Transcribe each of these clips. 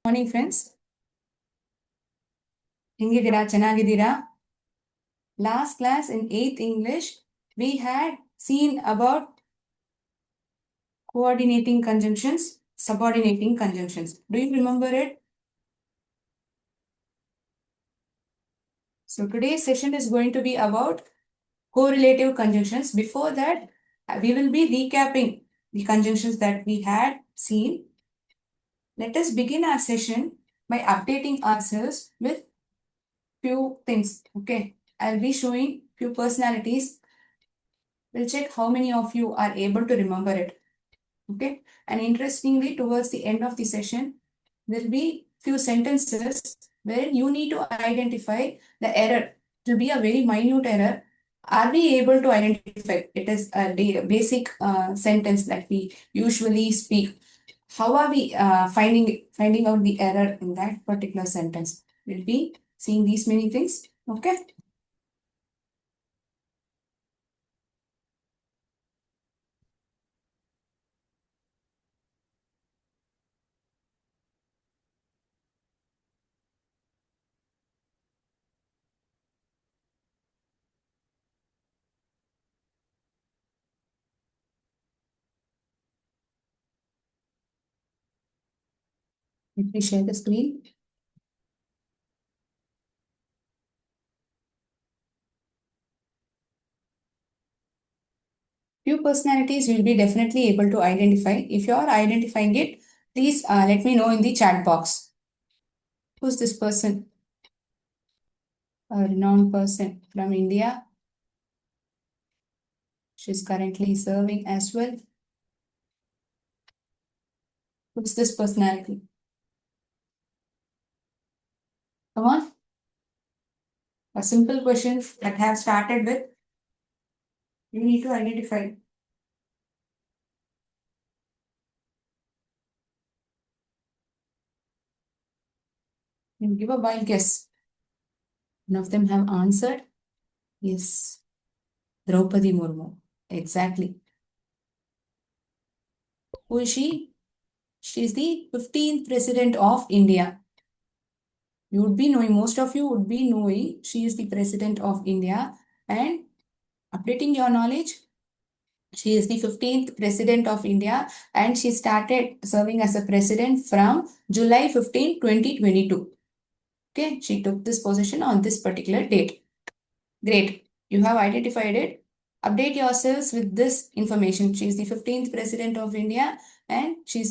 Morning, friends. ಹೆಂಗಿದ್ದೀರಾ ಚೆನ್ನಾಗಿದ್ದೀರಾ Last class in 8th English, we had seen about coordinating conjunctions, subordinating conjunctions. Do you remember it? So today's session is going to be about correlative conjunctions. Before that, we will be recapping the conjunctions that we had seen. Let us begin our session by updating ourselves with few things. Okay, I'll be showing few personalities. We'll check how many of you are able to remember it. Okay, and interestingly, towards the end of the session, there'll be few sentences where you need to identify the error. It will be a very minute error. Are we able to identify? It is a basic sentence that we usually speak. How are we finding out the error in that particular sentence? We'll be seeing these many things. Okay. Let me share the screen. Few personalities you'll be definitely able to identify. If you are identifying it, please let me know in the chat box. Who's this person? A renowned person from India. She's currently serving as well. Who's this personality? Come on. A simple question that have started with. You need to identify. You give a wild guess. None of them have answered. Yes. Draupadi Murmu. Exactly. Who is she? She is the 15th President of India. You would be knowing, most of you would be knowing, she is the President of India. And updating your knowledge, she is the 15th President of India and she started serving as a President from July 15, 2022. Okay, she took this position on this particular date. Great, you have identified it. Update yourselves with this information. She is the 15th President of India and she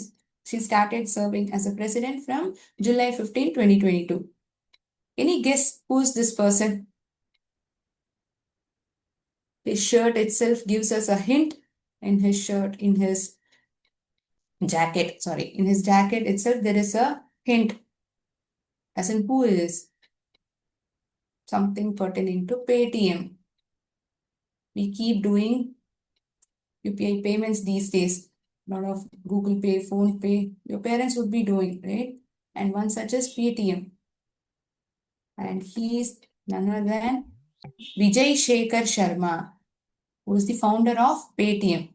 started serving as a President from July 15, 2022. Any guess who's this person? His shirt itself gives us a hint. In his shirt, in his jacket, in his jacket itself, there is a hint. As in who is? Something pertaining to Paytm. We keep doing UPI payments these days. A lot of Google Pay, Phone Pay, your parents would be doing, right? And one such as Paytm. And he is none other than Vijay Shekhar Sharma, who is the founder of Paytm.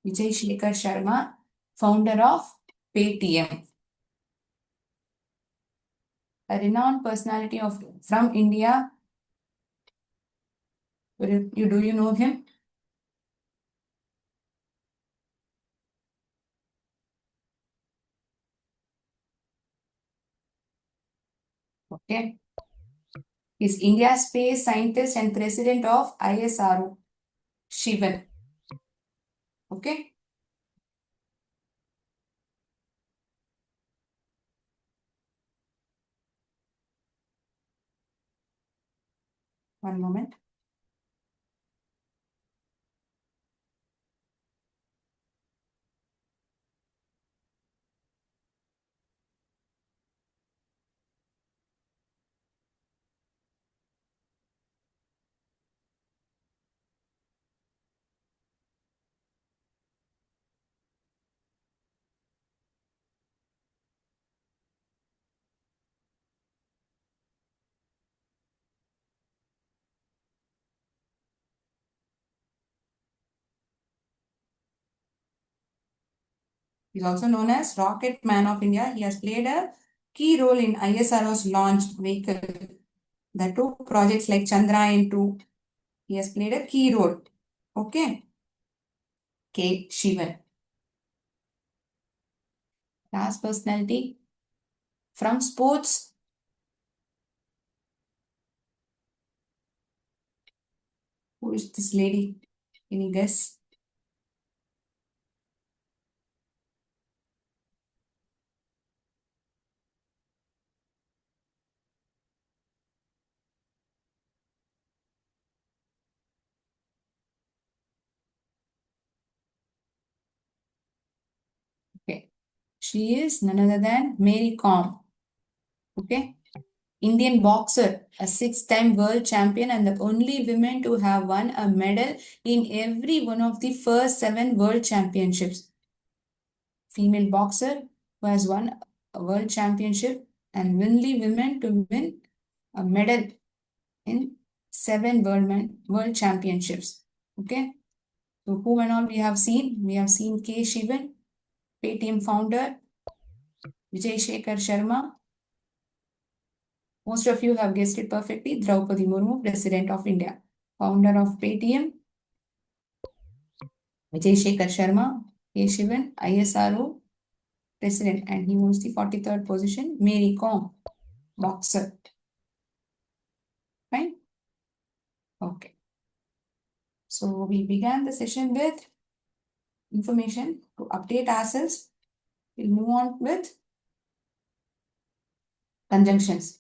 Vijay Shekhar Sharma, founder of Paytm. A renowned personality from India. Do you know him? Okay. He's India's space scientist and president of ISRO, Shivan. Okay. One moment. He's also known as Rocket Man of India. He has played a key role in ISRO's launched vehicle. The two projects like Chandrayaan-2, he has played a key role. Okay. K. Shivan. Last personality from sports. Who is this lady? Any guess? Okay. She is none other than Mary Kom. Okay. Indian boxer, a six-time world champion and the only woman to have won a medal in every one of the first seven world championships. Female boxer who has won a world championship and only women to win a medal in seven world championships. Okay. So who and all we have seen? We have seen K. Shivan, Paytm founder, Vijay Shekhar Sharma. Most of you have guessed it perfectly. Draupadi Murmu, President of India. Founder of Paytm, Vijay Shekhar Sharma, K. Shivan, ISRO President, and he holds the 43rd position. Mary Kom, boxer. Fine? Okay. So we began the session with information to update ourselves. We'll move on with conjunctions.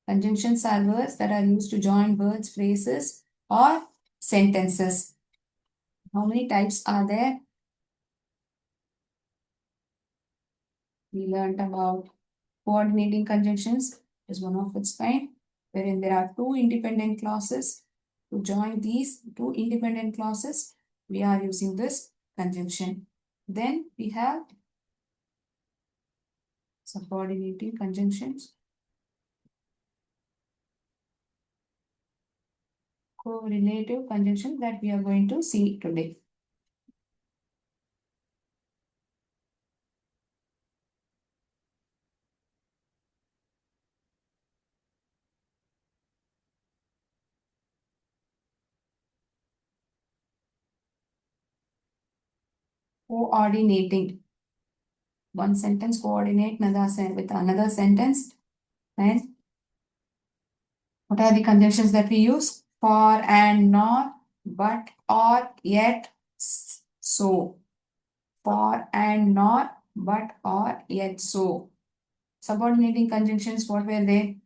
Conjunctions are words that are used to join words, phrases, or sentences. How many types are there? We learned about coordinating conjunctions is one of its kind, wherein there are two independent clauses. To join these two independent clauses, we are using this conjunction. Then we have subordinating conjunctions, correlative conjunctions that we are going to see today. Coordinating. One sentence coordinate with another sentence. And what are the conjunctions that we use? For and nor, but, or, yet, so. For and nor, but, or, yet, so. Subordinating conjunctions, what were they?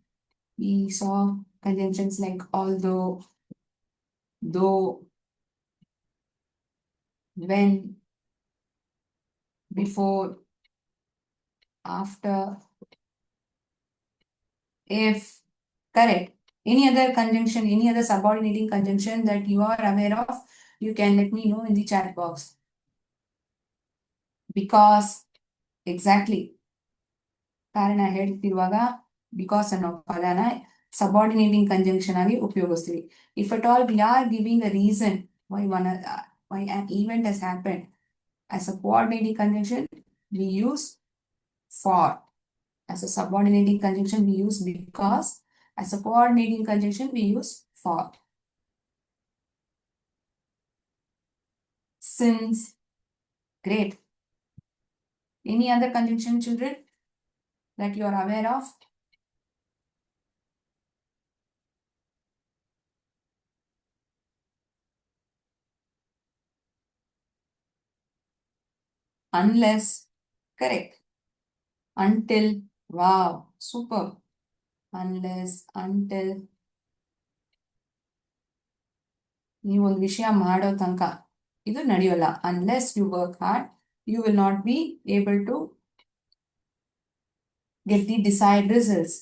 We saw conjunctions like although, though, when, before, after, if. Correct. Any other conjunction, any other subordinating conjunction that you are aware of, you can let me know in the chat box. Because, exactly. ಕಾರಣ ಹೇಳ್ತಿರುವಾಗ because ಅನ್ನೋ ಪದನ ಸಬಾರ್ಡಿನೇಟಿಂಗ್ conjunction ಆಗಿ ಉಪಯೋಗಿಸ್ತೀವಿ. If at all we are giving a reason why an event has happened, as a coordinating conjunction we use for. As a subordinating conjunction we use because. As a coordinating conjunction we use for. Since. Great. Any other conjunction, children, that you are aware of? Unless. Correct. Until. Wow, super. Unless, until. ನೀವು ಒಂದು ವಿಷಯ ಮಾಡೋ ತನಕ ಇದು ನಡೆಯೋಲ್ಲ. Unless you work hard, you will not be able to get the desired results.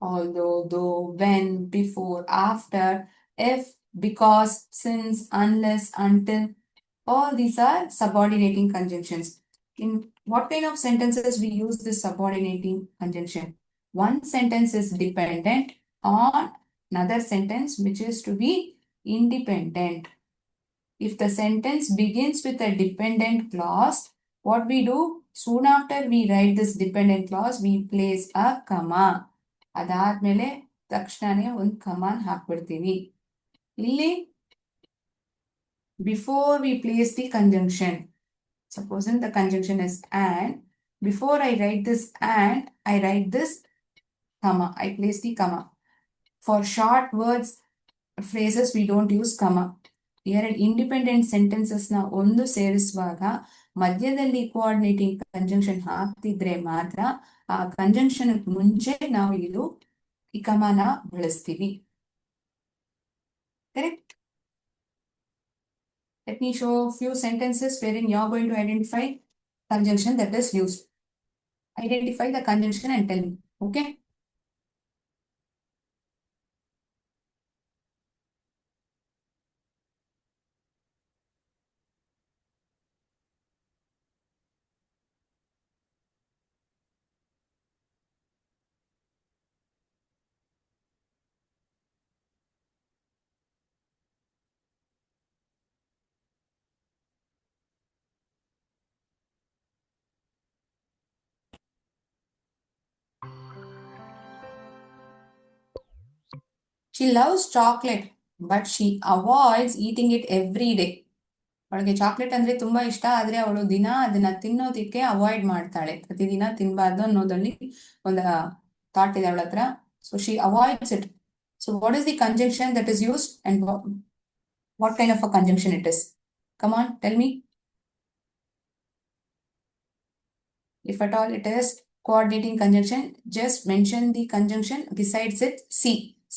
Although, though, when, before, after, if, because, since, unless, until, all these are subordinating conjunctions. In what kind of sentences we use this subordinating conjunction? One sentence is dependent on another sentence which is to be independent. If the sentence begins with a dependent clause, what we do? Soon after we write this dependent clause, we place a comma. ಅದಾದ್ಮೇಲೆ ತಕ್ಷಣನೇ ಒಂದು ಕಮಾನ್ ಹಾಕ್ಬಿಡ್ತೀವಿ. ಇಲ್ಲಿ before we place the conjunction, supposing the conjunction is and, before I write this and, I write this comma. I place the comma. For short words, phrases, we don't use comma. ಎರಡು independent sentences ನ ಒಂದು ಸೇರಿಸುವಾಗ ಮಧ್ಯದಲ್ಲಿ coordinating conjunction ಹಾಕ್ತಿದ್ರೆ ಮಾತ್ರ ಆ conjunction ಮುಂಚೆ ನಾವು ಇದು ಈ ಕಮಾನ ಬಳಸ್ತೀವಿ. Correct? Let me show few sentences wherein you are going to identify conjunction that is used. Identify the conjunction and tell me. Okay? She loves chocolate, but she avoids eating it every day. ಅವಳಿಗೆ chocolate ಅಂದ್ರೆ ತುಂಬಾ ಇಷ್ಟ, ಆದ್ರೆ ಅವಳು ದಿನ ಅದನ್ನ ತಿನ್ನೋದಿಕ್ಕೆ avoid ಮಾಡ್ತಾಳೆ. ಪ್ರತಿದಿನ ತಿನ್ಬಾರ್ದು ಅನ್ನೋದಲ್ಲಿ ಒಂದು ಥಾಟ್ ಇದೆ ಅವಳ ಹತ್ರ. So she avoids it. So what is the conjunction that is used and what kind of a conjunction it is? Come on, tell me. If at all it is coordinating conjunction, just mention the conjunction besides it.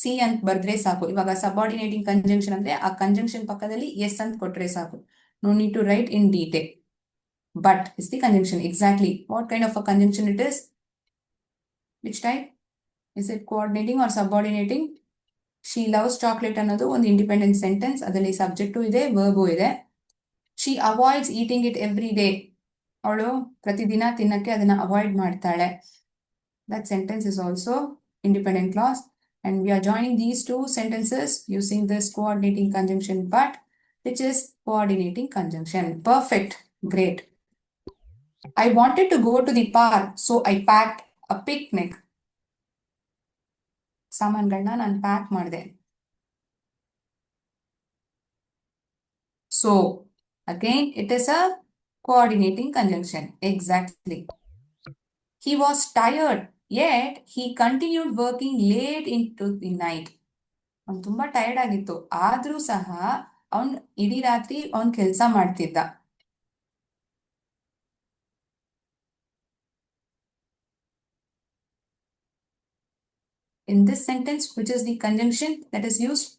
C ಅಂತ ಬರ್ದ್ರೆ ಸಾಕು. ಇವಾಗ ಸಬಾರ್ಡಿನೇಟಿಂಗ್ conjunction ಅಂದ್ರೆ ಆ conjunction ಪಕ್ಕದಲ್ಲಿ S ಅಂತ ಕೊಟ್ರೆ ಸಾಕು. No need to write in detail. But is the conjunction exactly what kind of a conjunction it is? Which type? Is it coordinating or subordinating? She loves chocolate ಅನ್ನೋದು ಒಂದು independent sentence. ಅದರಲ್ಲಿ subject ಇದೆ, verb ಇದೆ. She avoids eating it every day. ಅವಳು ಪ್ರತಿದಿನ ತಿನ್ನಕ್ಕೆ ಅದನ್ನ avoid ಮಾಡ್ತಾಳೆ. That sentence is also independent clause. And we are joining these two sentences using this coordinating conjunction but, which is coordinating conjunction. Perfect. Great. I wanted to go to the park, so I packed a picnic. ಸಾಮಾನುಗಳನ್ನ ನಾನು pack ಮಾಡಿದೆ. So, again, it is a coordinating conjunction. Exactly. He was tired, yet he continued working late into the night. ಅವ್ನು ತುಂಬಾ tired ಆಗಿತ್ತು, ಆದ್ರೂ ಸಹ ಅವನ್ ಇಡೀ ರಾತ್ರಿ ಅವನ್ ಕೆಲಸ ಮಾಡ್ತಿದ್ದ. In this sentence, which is the conjunction that is used?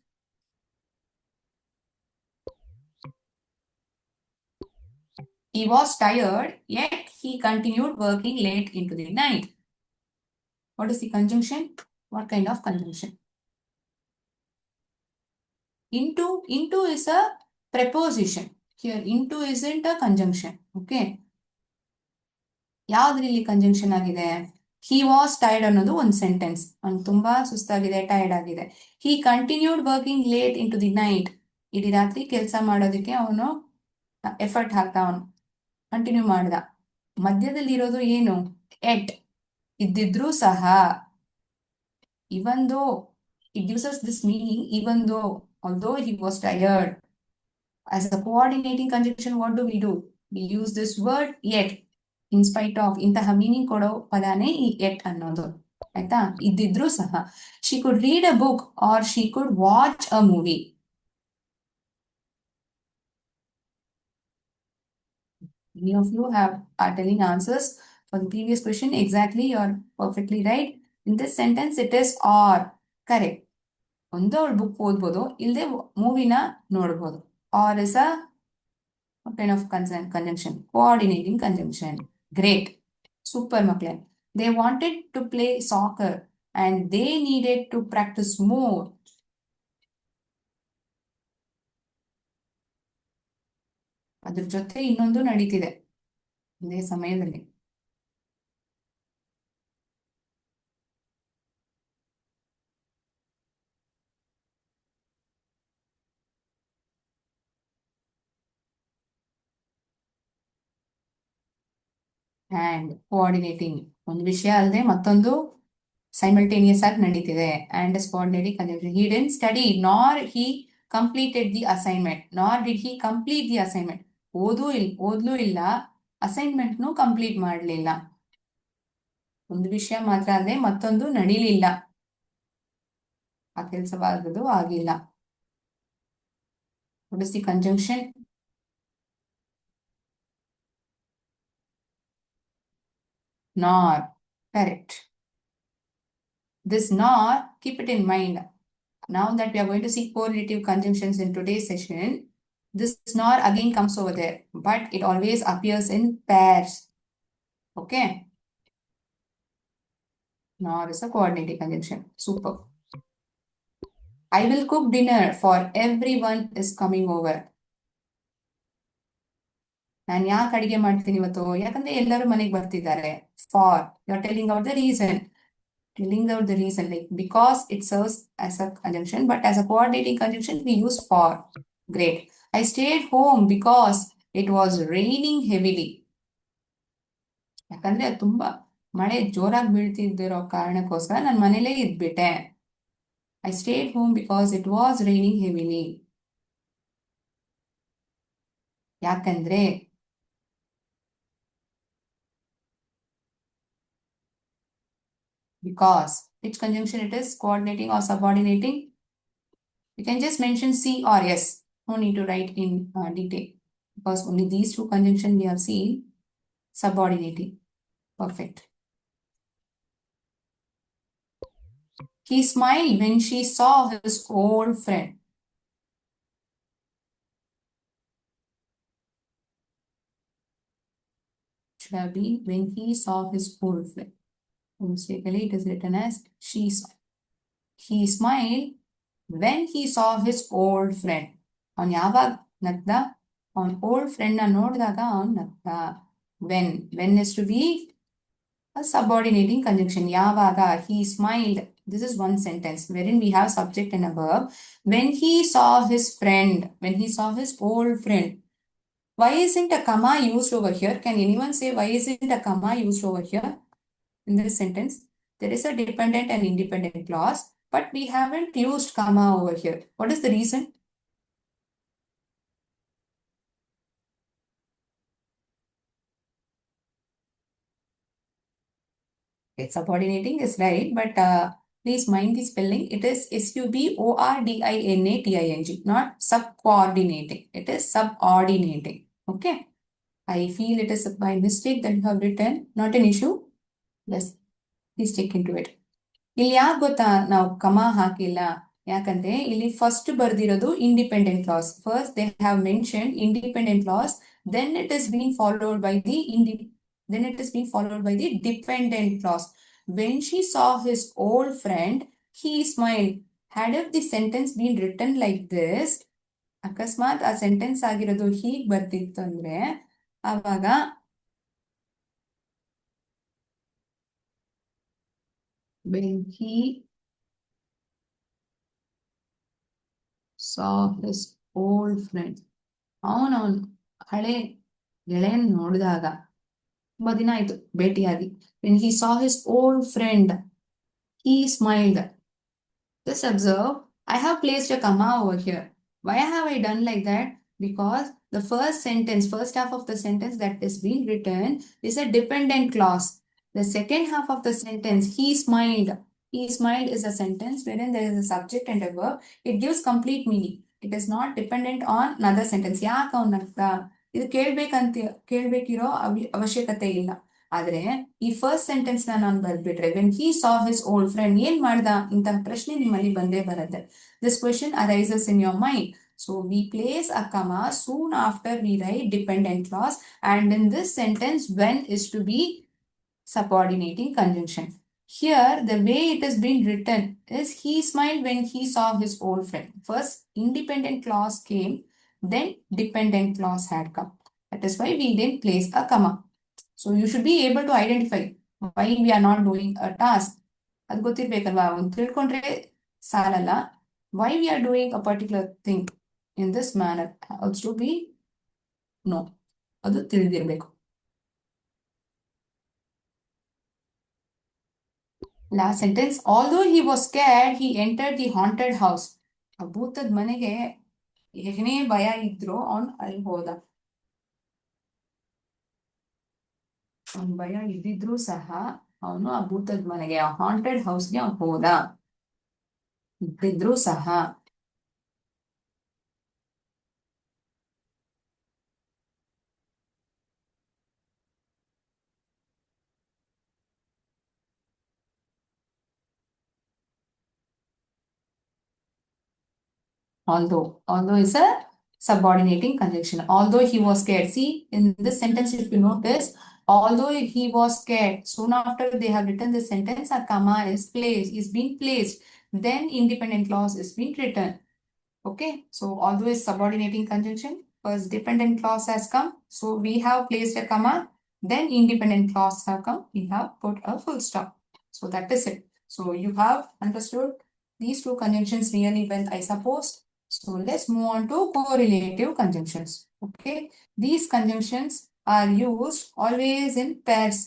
He was tired, yet he continued working late into the night. What is the conjunction? What kind of conjunction? Into is a preposition. Here, into isn't a conjunction. Okay. ಯಾವ್ದ್ರಲ್ಲಿ conjunction ಆಗಿದೆ? He was tired ಅನ್ನೋದು ಒಂದು sentence. ಅವ್ನು ತುಂಬಾ ಸುಸ್ತಾಗಿದೆ, tired ಆಗಿದೆ. He continued working late in to the night. ಇಡೀ ರಾತ್ರಿ ಕೆಲಸ ಮಾಡೋದಕ್ಕೆ ಅವನು ಎಫರ್ಟ್ ಹಾಕ್ತಾ, ಅವನು ಕಂಟಿನ್ಯೂ ಮಾಡ್ದ. ಮಧ್ಯದಲ್ಲಿ ಇರೋದು ಏನು? ಎಟ್ ಇದ್ದಿದ್ರೂ ಸಹ, even though it gives us this meaning, even though, although he was tired. As a coordinating conjunction, what do? We use this word yet. In spite of, ಇಂತಹ ಮೀನಿಂಗ್ ಕೊಡೋ ಪದಾನೇ ಈ ಎಟ್ ಅನ್ನೋದು. ಆಯ್ತಾ? ಇದ್ದಿದ್ರೂ ಸಹ. She could read a book or she could watch a movie. Many of you are telling answers for the previous question. Exactly, you're perfectly right. In this sentence, it is or. Correct. ಒಂದು ಅವಳು book ಓದ್ಬೋದು, ಇಲ್ಲದೆ ಮೂವಿನ ನೋಡ್ಬೋದು. Or is a what kind of conjunction? Coordinating conjunction. Great. Super ಮಕ್ಕಳೇ. They wanted to play soccer and they needed to practice more. ಅದ್ರ ಜೊತೆ ಇನ್ನೊಂದು ನಡೀತಿದೆ ಇದೇ ಸಮಯದಲ್ಲಿ. and coordinating. ಒಂದು ವಿಷಯ ಅಲ್ಲದೆ ಮತ್ತೊಂದು simultaneous ಆಗಿ ನಡೀತಿದೆ. And subordinating conjunction. He didn't study nor he completed the assignment. Nor did he complete the assignment. ಓದ್ಲೂ ಇಲ್ಲ, ಅಸೈನ್ಮೆಂಟ್ನು ಕಂಪ್ಲೀಟ್ ಮಾಡಲಿಲ್ಲ. ಒಂದು ವಿಷಯ ಮಾತ್ರ ಅಲ್ಲದೆ ಮತ್ತೊಂದು ನಡೀಲಿಲ್ಲ, ಆ ಕೆಲಸವಾಗದು ಆಗಿಲ್ಲ. What is the conjunction? Nor. Correct. This nor, keep it in mind. Now that we are going to see correlative conjunctions in today's session, this nor again comes over there, but it always appears in pairs. Okay? Nor is a coordinating conjunction. Super. I will cook dinner for everyone is coming over. ನಾನು ಯಾಕೆ ಅಡಿಗೆ ಮಾಡ್ತೀನಿ ಇವತ್ತು? ಯಾಕಂದ್ರೆ ಎಲ್ಲರೂ ಮನೆಗೆ ಬರ್ತಿದ್ದಾರೆ. For. You're telling out the reason. Telling out the reason, like because it serves as a conjunction, but as a coordinating conjunction, we use for. Great. I stayed home because it was raining heavily. ಯಾಕಂದ್ರೆ ತುಂಬಾ ಮಳೆ ಜೋರಾಗಿ ಬೀಳ್ತಿದ್ದಿರೋ ಕಾರಣಕ್ಕೋಸ್ಕರ ನಾನು ಮನೇಲೇ ಇದ್ಬಿಟ್ಟೆ. I stayed home because it was raining heavily. ಯಾಕಂದ್ರೆ because. Which conjunction it is? Coordinating or subordinating? You can just mention C or S. No need to write in detail, because only these two conjunctions we have seen. Subordinating. Perfect. He smiled when she saw his old friend. Should have been when he saw his old friend. Mistakenly, it is written as she saw. He smiled when he saw his old friend. On ಯಾವಾಗ ನಗ್ದ? On old friend ನ ನೋಡಿದಾಗ ಅವನು ನಗ್ದ. When is to be a subordinating conjunction. Yavaga, he smiled. This is one sentence wherein we have subject and a verb. When he saw his friend, when he saw his old friend. Why isn't a comma used over here? Can anyone say why isn't a comma used over here in this sentence? There is a dependent and independent clause, but we haven't used comma over here. What is the reason? It's subordinating is right, but please mind the spelling. It is subordinating, not subcoordinating. It is subordinating. Okay. I feel it is by mistake that you have written. Not an issue. Yes. Please take into it. ಇಲ್ಲಿ ಯಾಕೆ ಗೊತ್ತಾ ನಾವು comma ಹಾಕಿಲ್ಲ? ಯಾಕಂದ್ರೆ ಇಲ್ಲಿ first ಬರ್ದಿರೋದು independent clause. First they have mention independent clause, then it is being followed by the dependent clause. When she saw his old friend, he smiled. Had if the sentence been written like this, ಅಕಸ್ಮಾತ್ ಆ sentence ಆಗಿರೋದು ಹೀಗ್ ಬರ್ತಿತ್ತು ಅಂದ್ರೆ ಆವಾಗ when he saw his old friend, ಅವನು ಹಳೆ ಗೆಳೆಯನ್ ನೋಡಿದಾಗ, ತುಂಬಾ ದಿನ ಆಯ್ತು ಭೇಟಿಯಾಗಿ. when he saw his old friend, he smiled. Just observe, I have placed a comma over here. Why have I done like that? Because the first sentence, first half of the sentence that is being written is a dependent clause. The second half of the sentence, he smiled. He smiled is a sentence wherein there is a subject and a verb. It gives complete meaning. It is not dependent on another sentence. ಯಾಕೆ ಅವನು ನಗ್ದ? ಇದು ಕೇಳ್ಬೇಕಿರೋ ಅವಶ್ಯಕತೆ ಇಲ್ಲ. ಆದ್ರೆ ಈ first sentence ನಾನು ಬರ್ಬಿಟ್ರೆ when he saw his old friend, ಏನ್ ಮಾಡ್ದ ಇಂತಹ ಪ್ರಶ್ನೆ ನಿಮ್ಮಲ್ಲಿ ಬಂದೇ ಬರುತ್ತೆ. This question arises in your mind. So we place a comma soon after we write dependent clause, and in this sentence when is to be subordinating conjunction. Here the way it has been written is he smiled when he saw his old friend. First independent clause came, then dependent clause had come. That is why we didn't place a comma. So you should be able to identify why we are not doing a task. ಅದು ಗೊತ್ತಿರ್ಬೇಕಲ್ವಾ? ಒಂದು ತಿಳ್ಕೊಂಡ್ರೆ ಸಾಲಲ್ಲ. Why we are doing a particular thing in this manner also be no. ಅದು ತಿಳಿದಿರ್ಬೇಕು. Last sentence. Although he was scared, he entered the haunted house. ಆ ಭೂತದ ಮನೆಗೆ ಏನೇ ಭಯ ಇದ್ರು ಅವನು ಅಲ್ಲಿ ಹೋದ. ಅವ್ನ್ ಭಯ ಇದ್ದಿದ್ರು ಸಹ ಅವನು ಆ ಭೂತದ ಮನೆಗೆ, ಆ ಹಾಂಟೆಡ್ ಹೌಸ್ಗೆ ಅವ್ನು ಹೋದ. ಇದ್ದಿದ್ರು ಸಹ. Although is a subordinating conjunction. Although he was scared. See, in this sentence, if you notice, although he was scared, soon after they have written this sentence, a comma is being placed. Then independent clause is being written. Okay, so although is subordinating conjunction, first dependent clause has come. So we have placed a comma, then independent clause have come. We have put a full stop. So that is it. So you have understood these two conjunctions really well, I suppose. So let's move on to correlative conjunctions. Okay, these conjunctions are used always in pairs.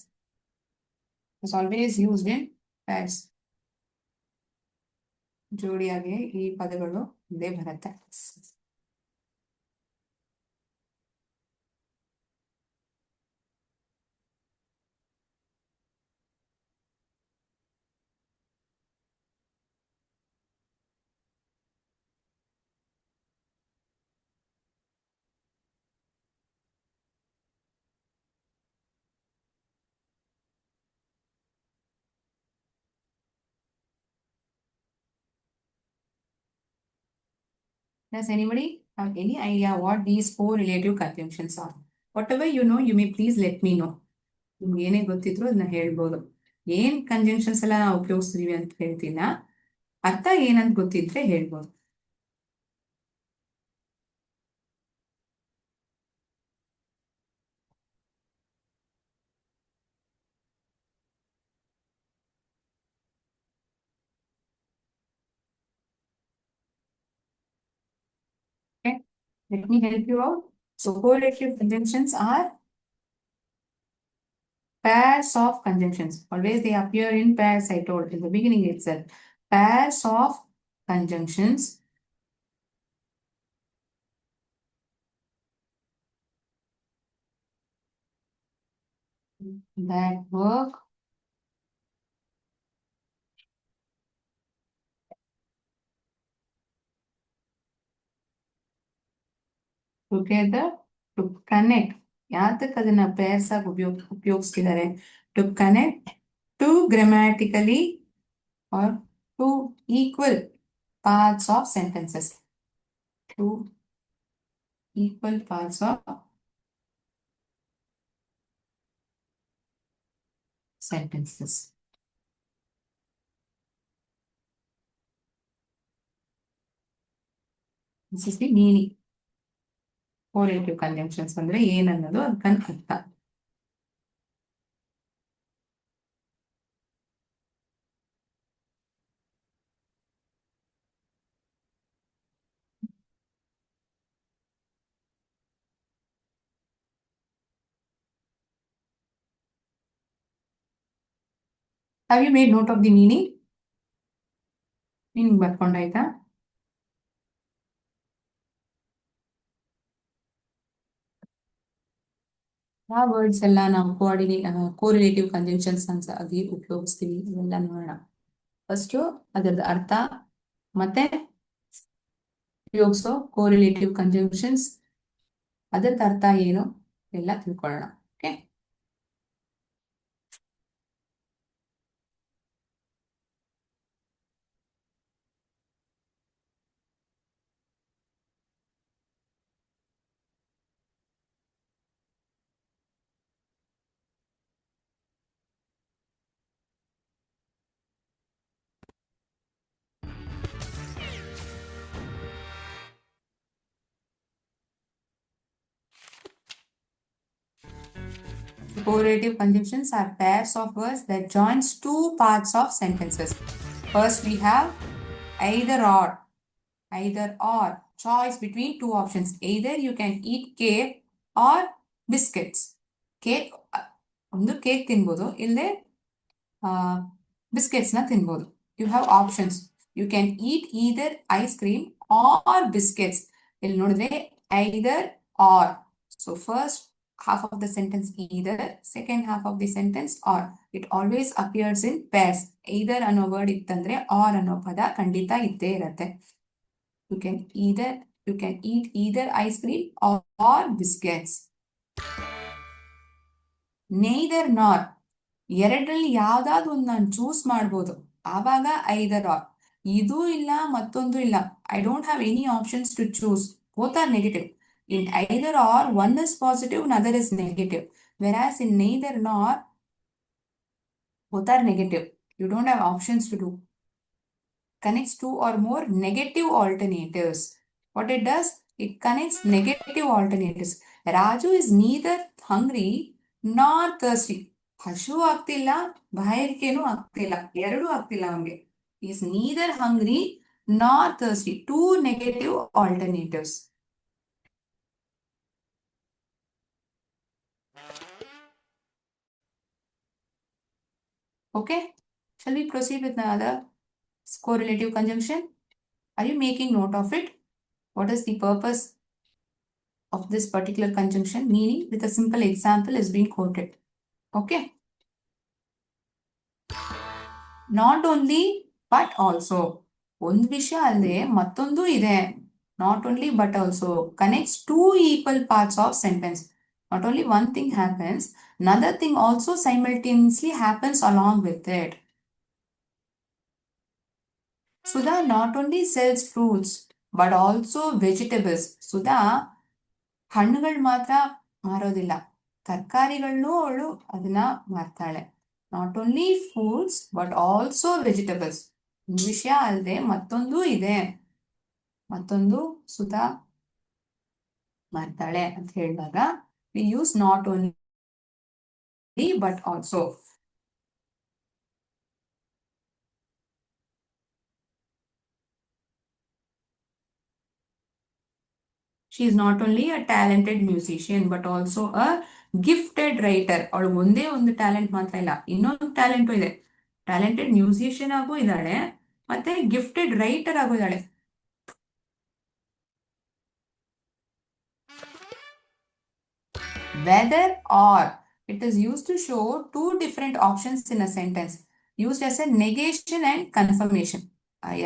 It's always used in pairs. ಜೋಡಿಯಾಗಿ ಈ ಪದಗಳು ಇದೇ ಬರುತ್ತೆ. Does anybody have any idea what these four relative conjunctions are? Whatever you know, you may please let me know. ನಿಮ್ಗೆ ಏನೇ ಗೊತ್ತಿದ್ರು ಅದನ್ನ ಹೇಳ್ಬೋದು. ಏನ್ ಕಂಜಂಕ್ಷನ್ಸ್ ಎಲ್ಲ ನಾವು ಉಪಯೋಗಿಸ್ತೀವಿ ಅಂತ ಹೇಳ್ತಿಲ್ಲ, ಅರ್ಥ ಏನಂತ ಗೊತ್ತಿದ್ರೆ ಹೇಳ್ಬೋದು. Okay, let me help you out. So correlative conjunctions are pairs of conjunctions. Always they appear in pairs, I told in the beginning itself. Pairs of conjunctions that work together to connect. ಯಾತಕ್ಕೆ ಅದನ್ನ pairs ಆಗಿ ಉಪಯೋಗಿಸ್ತಿದ್ದಾರೆ? To connect two grammatically or two equal parts of sentences. Two equal parts of sentences. This is the meaning. Correlative conjunctions ಅಂದ್ರೆ ಏನನ್ನೋದು ಅದಕ್ಕನ್ ಅರ್ಥ. Have you made note of the meaning? Meaning ಬರ್ಕೊಂಡಾಯ್ತಾ? ಆ words ಎಲ್ಲ ನಾವು ಕೋರಿಲೇಟಿವ್ conjunctions ಆಗಿ ಉಪಯೋಗಿಸ್ತೀವಿ, ಇವೆಲ್ಲ ನೋಡೋಣ. First ಅದರದ ಅರ್ಥ, ಮತ್ತೆ ಉಪಯೋಗಿಸೋ ಕೋರಿಲೇಟಿವ್ ಕಂಜಂಕ್ಷನ್ಸ್ ಅದರದ ಅರ್ಥ ಏನು ಎಲ್ಲ ತಿಳ್ಕೊಳ್ಳೋಣ. Okay, correlative conjunctions are pairs of words that joins two parts of sentences. First we have either or. Either or, choice between two options. Either you can eat cake or biscuits. Cake, ಒಂದು cake ತಿನ್ಬೋದು, ಇಲ್ಲದೆ ಬಿಸ್ಕೆಟ್ಸ್ನ ತಿನ್ಬೋದು. You have options. You can eat either ice cream or biscuits. ಇಲ್ಲಿ ನೋಡಿದ್ರೆ either or. So first half of the sentence either, second half of the sentence or. It always appears in pairs. Either ಅನ್ನೋ word ಇತ್ತಂದ್ರೆ or ಅನ್ನೋ ಪದ ಖಂಡಿತ ಇದ್ದೇ ಇರತ್ತೆ. You can eat either ice cream or biscuits. Neither nor. ಎರಡರಲ್ಲಿ ಯಾವ್ದಾದ್ರು ಒಂದು ನಾನು ಚೂಸ್ ಮಾಡ್ಬೋದು. ಆವಾಗ ಐದರ್ ಆರ್. ಇದು ಇಲ್ಲ ಮತ್ತೊಂದು ಇಲ್ಲ. I don't have any options to choose. Both are negative. In either or, one is positive, another is negative. Whereas in neither nor, both are negative. You don't have options to do. Connects two or more negative alternatives. What it does? It connects negative alternatives. Raju is neither hungry nor thirsty. ಹಶು ಆಗ್ತಿಲ್ಲ, ಬಾಯಾರಿಕೆನೂ ಆಗ್ತಿಲ್ಲ, ಎರಡೂ ಆಗ್ತಿಲ್ಲ ಅವನಿಗೆ. Is neither ಹಂಗ್ರಿ ನಾರ್ thirsty. Two negative alternatives. Okay, shall we proceed with another correlative conjunction? Are you making note of it? What is the purpose of this particular conjunction? Meaning with a simple example is being quoted. Okay. Not only but also. ಒಂದು ವಿಷಯ ಅಲ್ಲದೆ ಮತ್ತೊಂದು ಇದೆ. Not only but also connects two equal parts of sentence. Not only one thing happens, another thing also simultaneously happens along with it. Sudha not only sells fruits but also vegetables. Sudha ಹಣ್ಣುಗಳು ಮಾತ್ರ ಮಾರೋದಿಲ್ಲ, ತರಕಾರಿಗಳನ್ನೂ ಅವಳು ಅದನ್ನ ಮಾರ್ತಾಳೆ. Not only foods but also vegetables. ಒಂದು ವಿಷಯ ಅಲ್ಲದೆ ಮತ್ತೊಂದು ಇದೆ, ಮತ್ತೊಂದು ಸುಧಾ ಮಾರ್ತಾಳೆ ಅಂತ ಹೇಳಿದಾಗ we use not only but also. She is not only a talented musician but also a gifted writer. ಅವಳು ಒಂದೇ ಒಂದು ಟ್ಯಾಲೆಂಟ್ ಮಾತ್ರ ಇಲ್ಲ, ಇನ್ನೊಂದು ಟ್ಯಾಲೆಂಟು ಇದೆ. ಟ್ಯಾಲೆಂಟೆಡ್ ಮ್ಯೂಸಿಷಿಯನ್ ಆಗೂ ಇದ್ದಾಳೆ, ಮತ್ತೆ ಗಿಫ್ಟೆಡ್ ರೈಟರ್ ಆಗೂ ಇದ್ದಾಳೆ. Whether or. It is used to show two different options in a sentence. Used as a negation and confirmation.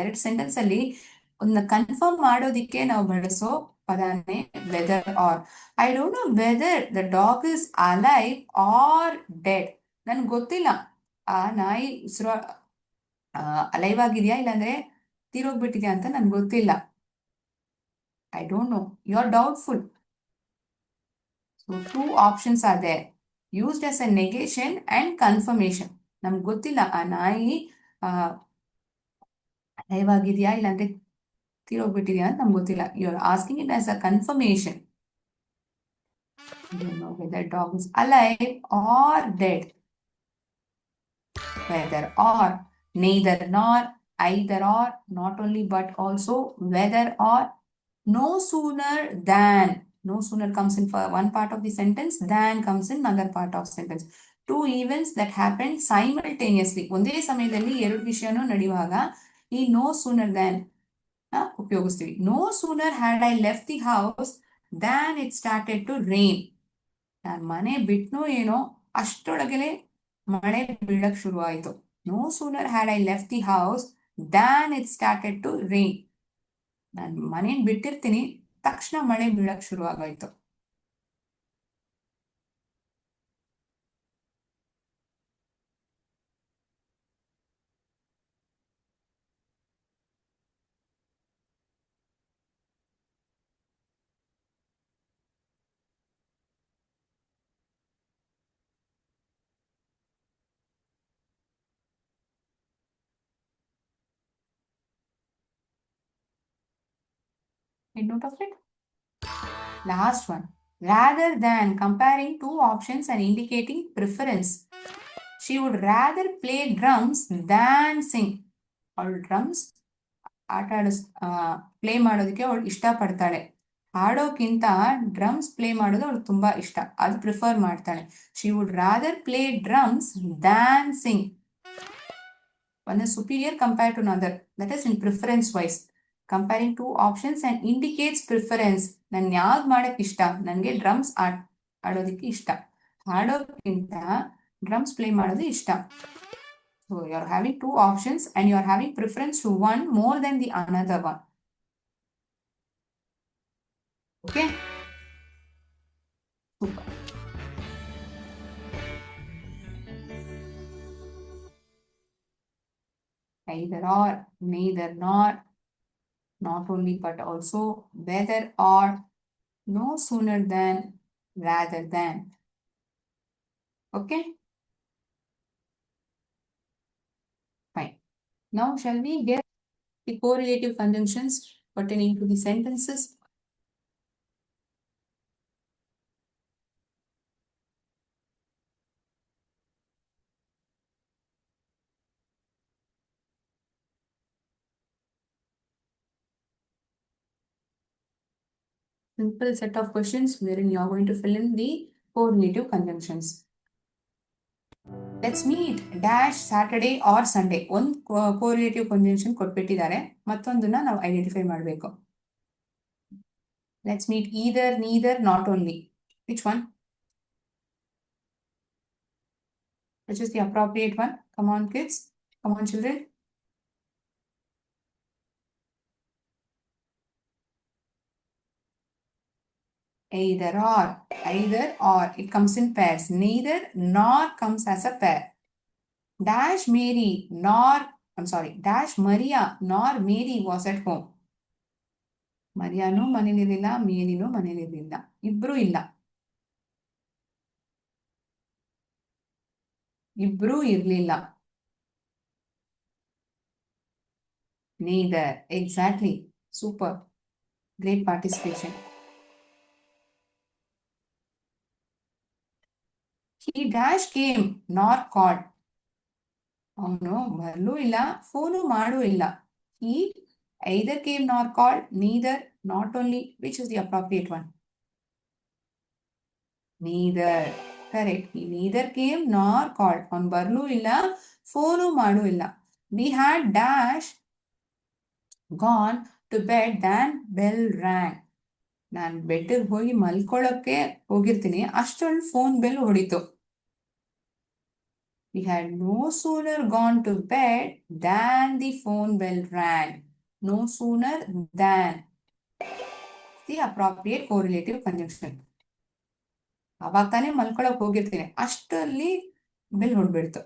ಎರಡು ಸೆಂಟೆನ್ಸ್ ಅಲ್ಲಿ ಒಂದು ಕನ್ಫರ್ಮ್ ಮಾಡೋದಿಕ್ಕೆ ನಾವು ಬಳಸೋ ಪದಾನೇ whether or. I don't know whether the dog is alive or dead. ನನ್ಗೆ ಗೊತ್ತಿಲ್ಲ ಆ ನಾಯಿ ಅಲೈವ್ ಆಗಿದೆಯಾ ಇಲ್ಲಾಂದ್ರೆ ತೀರೋಗ್ಬಿಟ್ಟಿದ್ಯಾ ಅಂತ ನನ್ಗೆ ಗೊತ್ತಿಲ್ಲ. I don't know. You are doubtful. So two options are there. Used as a negation and confirmation. ನಮ್ಗೆ ಗೊತ್ತಿಲ್ಲ ಆ ನಾಯಿ ಅಲೈವ್ ಆಗಿದೆಯಾ ಇಲ್ಲಾಂದ್ರೆ ತೀರೋಗ್ಬಿಟ್ಟಿದ್ಯಾ ಅಂತ ನಮ್ಗೆ ಗೊತ್ತಿಲ್ಲ. You are asking it as a confirmation. You know whether dog is alive or dead. Whether or. Neither nor, either or, not only but also, whether or. No sooner than. No sooner comes in for one part of the sentence, than comes in another part of sentence. Two events that happen simultaneously. ಒಂದೇ ಸಮಯದಲ್ಲಿ ಎರಡು ವಿಷಯನೂ ನಡೆಯುವಾಗ ಈ no sooner than ಉಪಯೋಗಿಸ್ತೀವಿ. No sooner had I left the house than it started to rain. ನಾನು ಮನೆ ಬಿಟ್ನೋ ಏನೋ ಅಷ್ಟೊಳಗನೆ ಮಳೆ ಬೀಳಕ್ ಶುರು ಆಯ್ತು. No sooner had I left the house than it started to rain. ನಾನು ಮನೇನ್ ಬಿಟ್ಟಿರ್ತೀನಿ, ತಕ್ಷಣ ಮಳೆ ಬೀಳಕ್ ಶುರು ಆಗೋಯ್ತು. Make note of it. Last one. Rather than, comparing two options and indicating preference. She would rather play drums than sing. ಅವಳು drums play ಮಾಡೋದಕ್ಕೆ ಅವಳು ಇಷ್ಟಪಡ್ತಾಳೆ. ಹಾಡೋಕ್ಕಿಂತ ಡ್ರಮ್ಸ್ ಪ್ಲೇ ಮಾಡೋದು ಅವಳು ತುಂಬಾ ಇಷ್ಟ, ಅದು ಪ್ರಿಫರ್ ಮಾಡ್ತಾಳೆ. She would rather play drums than Singh. One is superior compared to another. That is in preference wise. Comparing two options and indicates preference. ನಾನು ಯಾವ್ದು ಮಾಡಕ್ಕೆ ಇಷ್ಟ, ನನಗೆ ಡ್ರಮ್ಸ್ ಆಡೋದಕ್ಕೆ ಇಷ್ಟ, ಹಾಡೋಕ್ಕಿಂತ ಡ್ರಮ್ಸ್ ಪ್ಲೇ ಮಾಡೋದು ಇಷ್ಟ. So you are having two options and you are having preference to one more than the another one. Okay? Super. Either or, neither nor, not only but also, whether or, no sooner than, rather than. Okay? Fine. Now shall we get the correlative conjunctions pertaining to the sentences? Simple set of questions wherein you are going to fill in the correlative conjunctions. Let's meet dash Saturday or Sunday. ಒಂದು correlative conjunction ಕೊಟ್ಬಿಟ್ಟಿದ್ದಾರೆ, ಮತ್ತೊಂದನ್ನ ನಾವು identify ಮಾಡಬೇಕು. Let's meet either, neither, not only. Which one? Which is the appropriate one? Come on, kids. Come on, children. Either or. Either or. It comes in pairs. Neither nor comes as a pair. Dash Mary nor, I'm sorry, dash Maria nor Mary was at home. ಮರಿಯಾನು ಮನೇಲಿರಲಿಲ್ಲ, ಮೇರಿನೂ ಮನೇಲಿರಲಿಲ್ಲ, ಇಬ್ರು ಇಲ್ಲ. ಇಬ್ರು ಇರಲಿಲ್ಲ. Neither. Exactly. Super. Great participation. He dash came nor called. ಅವನು ಬರಲೂ ಇಲ್ಲ, phone ಮಾಡೂ ಇಲ್ಲ. He either came nor called, neither, not only. Which is the appropriate one? Neither. Correct. He neither came nor called. ಅವನು ಬರಲೂ ಇಲ್ಲ, phone ಮಾಡೂ ಇಲ್ಲ. We had dash gone to bed than bell rang. ನಾನು ಬೆಡ್ಗೆ ಹೋಗಿ ಮಲ್ಕೊಳ್ಳೋಕ್ಕೆ ಹೋಗಿರ್ತೀನಿ, ಅಷ್ಟೊಂದು phone bell ಹೊಡಿತು. We had no sooner gone to bed than the phone bell rang. No sooner than. The appropriate correlative conjunction. ಅವಾಗ ತಾನೇ ಮಲ್ಕೊಳ್ಳೋಕೆ ಹೋಗಿರ್ತೀನಿ, ಅಷ್ಟರಲ್ಲಿ bell ಹೊಡ್ಬಿಡ್ತು.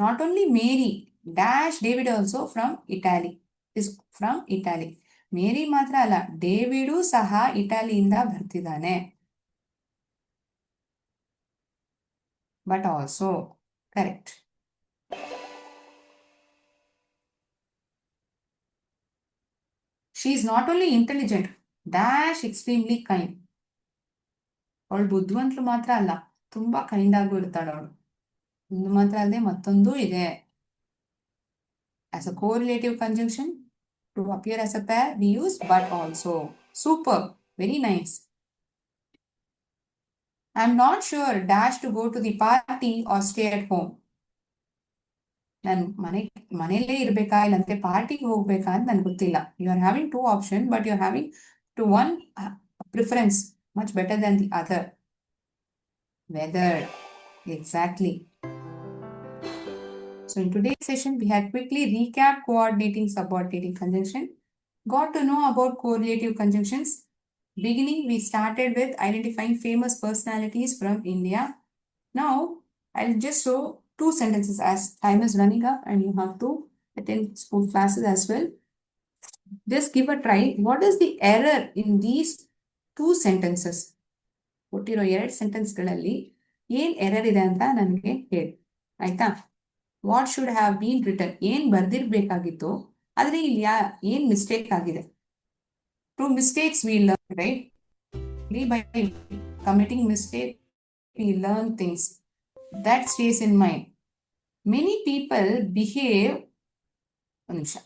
Not only Mary, dash David also from Italy. Is from Italy. ಮೇರಿ ಮಾತ್ರ ಅಲ್ಲ, ಡೇವಿಡು ಸಹ ಇಟಾಲಿಯಿಂದ ಬರ್ತಿದ್ದಾನೆ. But also, correct. She is not only intelligent, dash extremely kind. ಅವಳು ಬುದ್ಧಿವಂತರು ಮಾತ್ರ ಅಲ್ಲ, ತುಂಬಾ ಕೈಂಡ್ ಆಗು ಇರ್ತಾಳೆ ಅವಳು. ಒಂದು ಮಾತ್ರ ಅಲ್ಲದೆ ಮತ್ತೊಂದು ಇದೆ. As a correlative conjunction, to appear as a pair, we use but also. Super. Very nice. I'm not sure dash to go to the party or stay at home. ನಾನು ಮನೆಯಲ್ಲೇ ಇರಬೇಕಾ ಇಲ್ಲಂತೆ ಪಾರ್ಟಿಗೆ ಹೋಗ್ಬೇಕಾ ಅಂತ ನನ್ಗೆ ಗೊತ್ತಿಲ್ಲ. You are having two options, but you are having to one preference much better than the other. Whether. Exactly. So in today's session, we had quickly recapped coordinating, subordinating conjunction, got to know about correlative conjunctions. Beginning, we started with identifying famous personalities from India. Now, I'll just show two sentences as time is running up and you have to attend school classes as well. Just give a try. What is the error in these two sentences? ಕೊಟ್ಟಿರೋ ಎರಡು ಸೆಂಟೆನ್ಸ್ಗಳಲ್ಲಿ ಏನ್ error ಇದೆ ಅಂತ ನನಗೆ ಹೇಳಿ, ಆಯ್ತಾ? What should have been written, ಏನ್ ಬರ್ದಿರ್ಬೇಕಾಗಿತ್ತು, ಆದ್ರೆ ಇಲ್ಲಿ ಏನ್ ಮಿಸ್ಟೇಕ್ ಆಗಿದೆ. Through mistakes we learn, right? By committing mistake we learn things. That stays in mind. Many people behave. ಒಂದು ನಿಮಿಷ.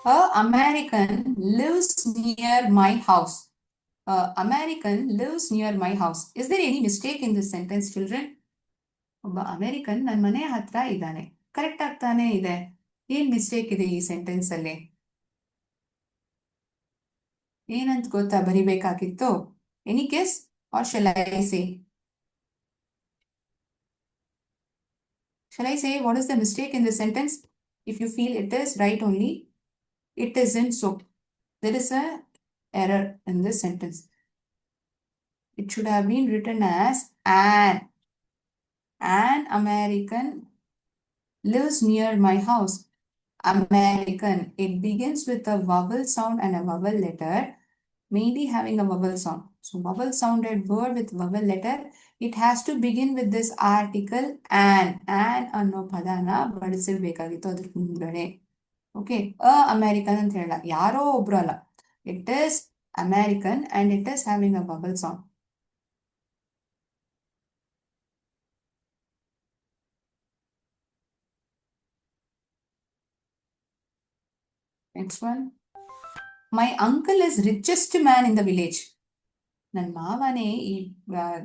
A American lives near my house. A American lives near my house. Is there any mistake in this sentence, children? ಒಬ್ಬ American ನನ್ನ ಮನೆ ಹತ್ರ ಇದ್ದಾನೆ. Correct ಆಗ್ತಾನೆ ಇದೆ. ಏನ್ ಮಿಸ್ಟೇಕ್ ಇದೆ ಈ ಸೆಂಟೆನ್ಸ್ ಅಲ್ಲಿ? ಏನಂತ ಗೊತ್ತಾ ಬರಿಬೇಕಾಗಿತ್ತು? Any case or shall I say? Shall I say what is the mistake in this sentence? If you feel it is right only, it isn't so. There is a error in this sentence. It should have been written as an American lives near my house. American. It begins with a vowel sound and a vowel letter, mainly having a vowel sound. So vowel sounded word with vowel letter, it has to begin with this article an ಅನ್ನೋ ಪದನ ಬಳಸಿರ್ಬೇಕಾಗಿತ್ತು ಅದ್ರ ಮುಂದ್ಗಡೆ. Okay, American ಅಂತ ಹೇಳಲ್ಲ, ಯಾರೋ ಒಬ್ರು ಅಲ್ಲ. It is American and it is having a vowel sound. Next one. My uncle is richest man in the village. ನನ್ನ ಮಾವನೇ ಈ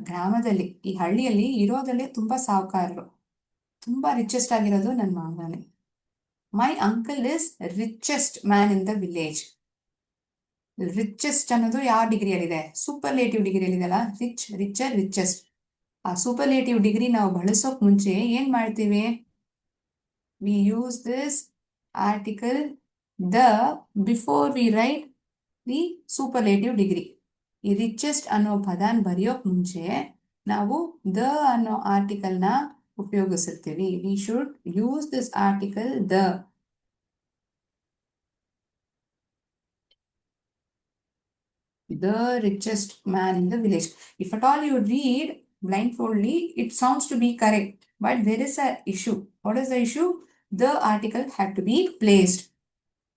ಗ್ರಾಮದಲ್ಲಿ, ಈ ಹಳ್ಳಿಯಲ್ಲಿ ಇರೋದ್ರಲ್ಲಿ ತುಂಬಾ ಸಾಹುಕಾರರು, ತುಂಬಾ ರಿಚೆಸ್ಟ್ ಆಗಿರೋದು ನನ್ನ ಮಾವನೇ. My uncle is richest man in the village. Richest ಅನ್ನೋದು ಯಾವ ಡಿಗ್ರಿಯಲ್ಲಿದೆ? ಸೂಪರ್ಲೇಟಿವ್ ಡಿಗ್ರಿಯಲ್ಲಿದೆಲ್ಲ. Rich, richer, richest. ಆ ಸೂಪರ್ಲೇಟಿವ್ ಡಿಗ್ರಿ ನಾವು ಬಳಸೋಕ್ ಮುಂಚೆ ಏನ್ ಮಾಡ್ತೀವಿ? We use this article the before we write the superlative degree. ಈ ರಿಚೆಸ್ಟ್ ಅನ್ನೋ ಪದಾನ್ ಬರೆಯೋಕ್ ಮುಂಚೆ ನಾವು ದ ಅನ್ನೋ ಆರ್ಟಿಕಲ್ ನ ಉಪಯೋಗಿಸಿರ್ತೀವಿ. We should use this article the. The richest man in the village. If at all you read blindfoldly, it sounds to be correct, but there is an issue. What is the issue? The article had to be placed.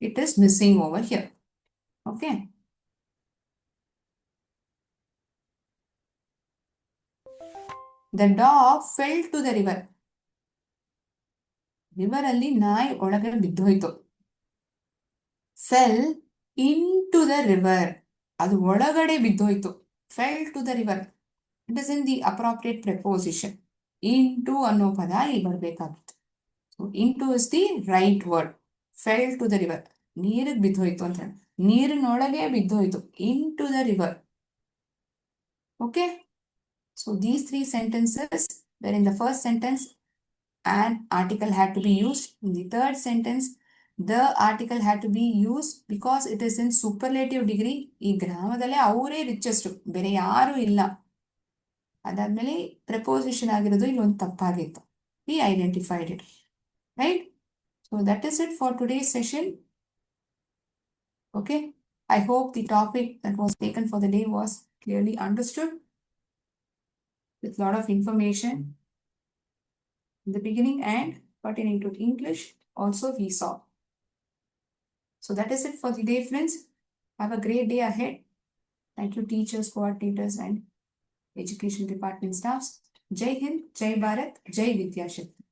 It is missing over here. Okay. The dog fell to the river. River ಅಲ್ಲಿ ನಾಯಿ ಒಳಗಡೆ ಬಿದ್ದೋಯ್ತು. Fell in to the river, ಅದು ಒಳಗಡೆ ಬಿದ್ದೋಯ್ತು. Fell to the river, it is in the appropriate preposition. In to ಅನ್ನೋ ಪದ ಇಲ್ಲಿ ಬರ್ಬೇಕಾಗಿತ್ತು. So in to is the right word. Fell to the river, ನೀರಿಗೆ ಬಿದ್ದೋಯ್ತು ಅಂತ ಹೇಳಿ, ನೀರಿನೊಳಗೆ ಬಿದ್ದೋಯ್ತು. In to the river. Okay, so these 3 sentences where in the first sentence an article had to be used. In the third sentence, the article had to be used because it is in superlative degree. ಈ ಗ್ರಾಮದಲ್ಲೇ ಅವರೇ richest, ಬೇರೆ ಯಾರು ಇಲ್ಲ. ಅದಾದ್ಮೇಲೆ ಪ್ರೆಪೋಸಿಷನ್ ಆಗಿರೋದು ಇಲ್ಲೊಂದು ತಪ್ಪಾಗಿತ್ತು. We identified it. Right? So that is it for today's session. Okay. I hope the topic that was taken for the day was clearly understood with a lot of information in the beginning and pertaining to English also we saw. So that is it for the day, friends. Have a great day ahead. Thank you, teachers, coordinators, and education department staffs. Jai Hind, Jai Bharat, Jai Vidya Shakti.